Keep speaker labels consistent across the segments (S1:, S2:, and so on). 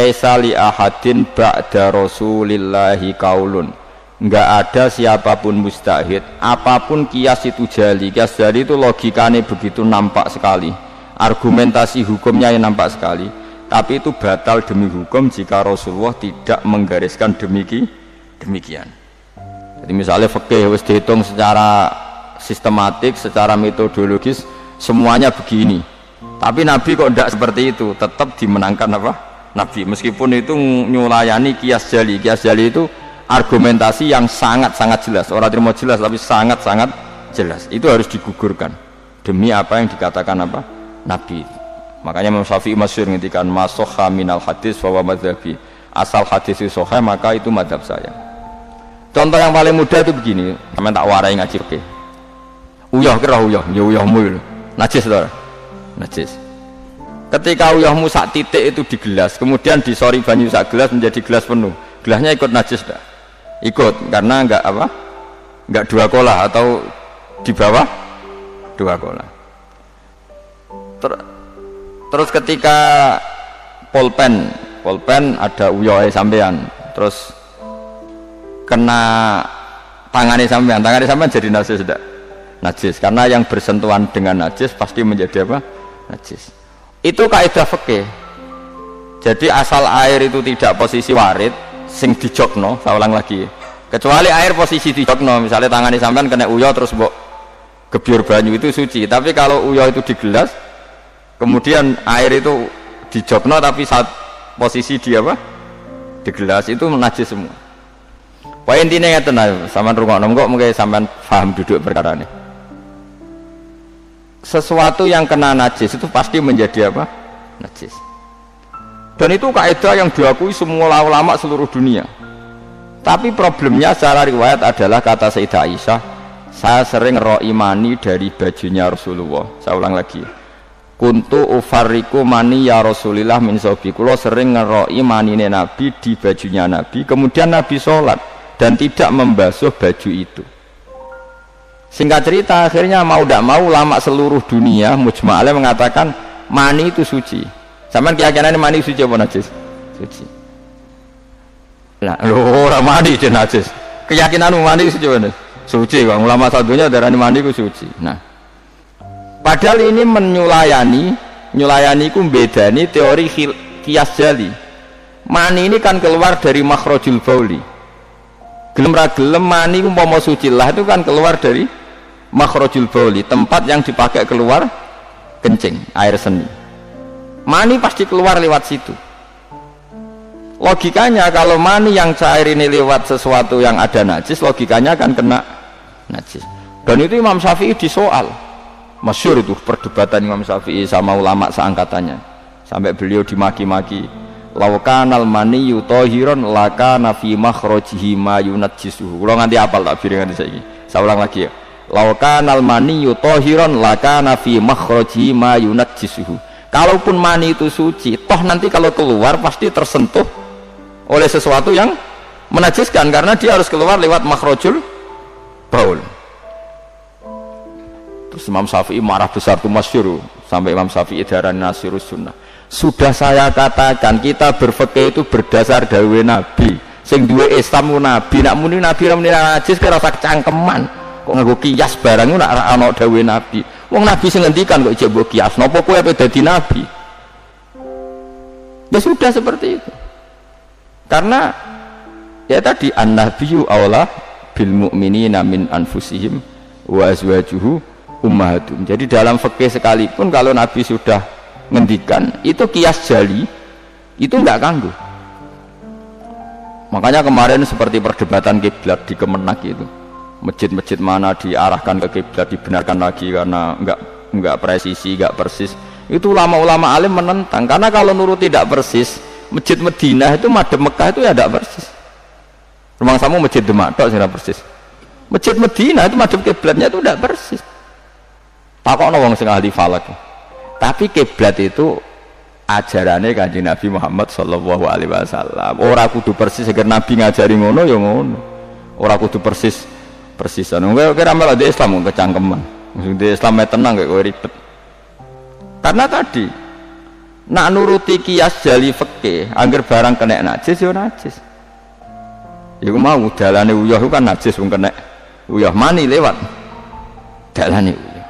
S1: laisa li ahadin ba'da rasulillahi qaulun. Enggak ada siapapun mustahid, apapun kias itu jali. Kias jali itu logikanya begitu nampak sekali, argumentasi hukumnya yang nampak sekali, tapi itu batal demi hukum jika Rasulullah tidak menggariskan demikian. Jadi misalnya fikih harus dihitung secara sistematik, secara metodologis, semuanya begini, tapi Nabi kok tidak seperti itu, tetap dimenangkan apa? Nabi, meskipun itu nyulayani kias jali. Kias jali itu argumentasi yang sangat-sangat jelas, orang terima jelas tapi sangat-sangat jelas, itu harus digugurkan demi apa yang dikatakan apa? Nabi. Makanya Imam Syafi'i masyhur ngendikan masokha minal hadis wa madzhabi, asal hadis itu sahih maka itu madzhab saya. Contoh yang paling mudah itu begini, sampean tak warai ngaji fikih. Uyah kira uyah, ya uyahmu najis to. Najis. Ketika uyahmu sak titik itu di gelas, kemudian disori banyu sak gelas menjadi gelas penuh, gelasnya ikut najis dah? Ikut, karena enggak apa? Enggak dua kolah atau di bawah dua kolah. Terus ketika pulpen ada uyahnya sampean, terus kena tangannya sampean jadi najis tidak? Najis, karena yang bersentuhan dengan najis pasti menjadi apa? Najis. Itu kaidah fikih. Jadi asal air itu tidak posisi warid sing dijokno, saya ulang lagi, kecuali air posisi dijokno, misalnya tangannya sampean kena uyah terus mbok gebyur banyu, itu suci. Tapi kalau uyah itu di gelas, kemudian air itu dijokno tapi saat posisi di apa? Di gelas, itu najis semua. Poin intinya ngeten ae, sampean rungokno kok mungkin sampean paham duduk perkara ini. Sesuatu yang kena najis itu pasti menjadi apa? Najis. Dan itu kaidah yang diakui semua ulama seluruh dunia. Tapi problemnya secara riwayat adalah kata Sayyidah Aisyah, saya sering ngeroi mani dari bajunya Rasulullah. Saya ulang lagi, kuntu ufarriku mani ya Rasulillah min sobi. Kulo sering ngeroi manine Nabi di bajunya Nabi, kemudian Nabi sholat dan tidak membasuh baju itu. Singkat cerita, akhirnya mau tidak mau ulama seluruh dunia mujma'alah mengatakan mani itu suci. Sampeyan keyakinane mani suci apa najis? Suci. Lah lho ora mani itu najis. Keyakinanmu mani suci apa? Suci. Wong ulama satunya darani mani ku suci. Nah, padahal ini nyulayani ku bedani teori kias jali. Mani ini kan keluar dari makhrajul bauli. Gelem ra gelem mani ku umpama suci lah itu kan keluar dari makhrajul bauli, tempat yang dipakai keluar kencing, air seni. Mani pasti keluar lewat situ. Logikanya kalau mani yang cair ini lewat sesuatu yang ada najis, logikanya akan kena najis. Dan itu Imam Syafi'i disoal, masyhur itu perdebatan Imam Syafi'i sama ulama seangkatannya, sampai beliau dimaki-maki. Laukanal mani yutohiron lakana fi makhrajihi ma yunajjisuhu. Kalau nganti apal tak biring nganti saiki. Saya ulang lagi ya. Laukanal mani yutohiron lakana fi makhrajihi ma yunajjisuhu. Kalaupun mani itu suci, toh nanti kalau keluar pasti tersentuh oleh sesuatu yang menajiskan, karena dia harus keluar lewat makhrajul baul. Terus Imam Syafi'i marah besar itu masyhur, sampai Imam Syafi'i darani nasirus sunnah. Sudah saya katakan kita berfikih itu berdasar dawuh Nabi. Sing duwe Islam Nabi, nak muni Nabi ra muni najis kira sak cangkeman. Kok nganggo kias barang nak ana dawuh Nabi. Wong Nabi sing ngendikan kok ijek mbok kias, napa kowe ape dadi nabi? Ya sudah seperti itu. Karena ya tadi an-nabiyyu aula bil mu'minina min anfusihim wa azwajuhu ummahatum. Jadi dalam fikih sekalipun kalau Nabi sudah ngendikan itu kias jali, itu enggak ganggu. Makanya kemarin seperti perdebatan kiblat di Kemenak itu. Masjid-masjid mana diarahkan ke kiblat dibenarkan lagi karena enggak presisi, enggak persis. Itu ulama-ulama alim menentang, karena kalau nurut tidak persis, masjid Madinah itu madhep Mekah itu ya tidak persis. Rumah samu masjid Demak tok sing persis. Masjid Madinah itu madhep kiblatnya itu tidak persis. Takokno wong sing ahli falak. Tapi kiblat itu ajarannya Kanjeng Nabi Muhammad sallallahu alaihi wasallam. Ora kudu persis agar Nabi ngajari ngono ya ngono. Ora kudu persisan. Kowe kira malah di Islam kecangkeman. Maksud di Islam tenang kayak kowe ribet. Karena tadi Nak nuruti kias jali fikih, angger barang kena najis yo najis. Iku mau dalane uyah kan najis wong kena uyah mani lewat dalane uyah.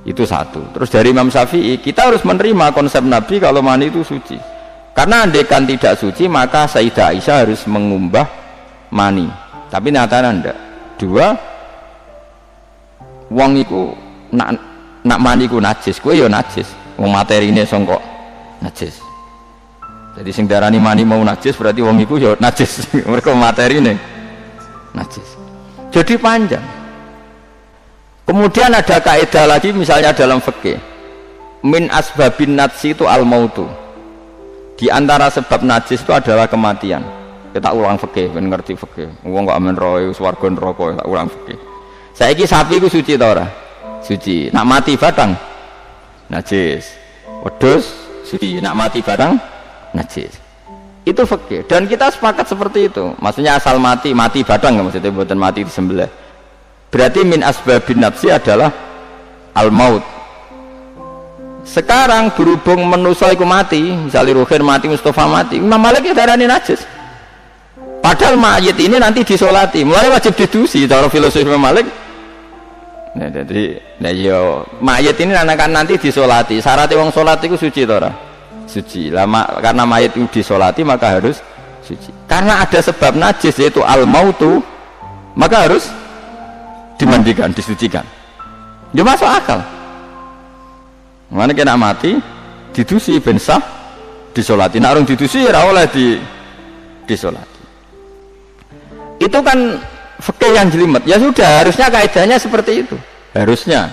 S1: Itu satu. Terus dari Imam Syafi'i kita harus menerima konsep Nabi kalau mani itu suci. Karena andaikan tidak suci maka Sayyidah Aisyah harus mengumbah mani. Tapi nyatanya ndak. Dua, wong iku nak mani ku najis, kowe ya najis. Wong materine sangka najis. Jadi sing darani mani mau najis berarti wong iku ya najis. Mergo materine najis. Jadi panjang. Kemudian ada kaidah lagi misalnya dalam fikih. Min asbabin najsi itu al-mautu. Di antara sebab najis itu adalah kematian. Kita ulang fikih, ben ngerti fikih. Wong kok amen roe swarga neraka, tak ulang fikih. Saiki sapi ku suci ta ora? Suci. Nak mati batang najis. Wedhus suci, nak mati batang najis. Itu fikih. Dan kita sepakat seperti itu. Maksudnya asal mati batang maksudnya bukan mati disembelih. Berarti min asbabin nafsi adalah al-maut. Sekarang berhubung manusia iku mati, misalnya Ruhin mati, Mustafa mati, Imam Malik darani najis. Padahal mayit ini nanti disolati, mulai wajib didusi cara filosofi Imam Malik. Nah, jadi, mayit ini akan nanti disolati. Syaratnya wong solat itu suci tora, suci. Lama karena mayit itu disolati maka harus suci. Karena ada sebab najis yaitu al-mautu, maka harus dimandikan, disucikan. Dia masuk akal. Mana kena mati, didusi ben sah, disolati. Nak orang didusi ora oleh disolati. Itu kan fikih yang jelimet. Ya sudah, harusnya kaidahnya seperti itu. Harusnya.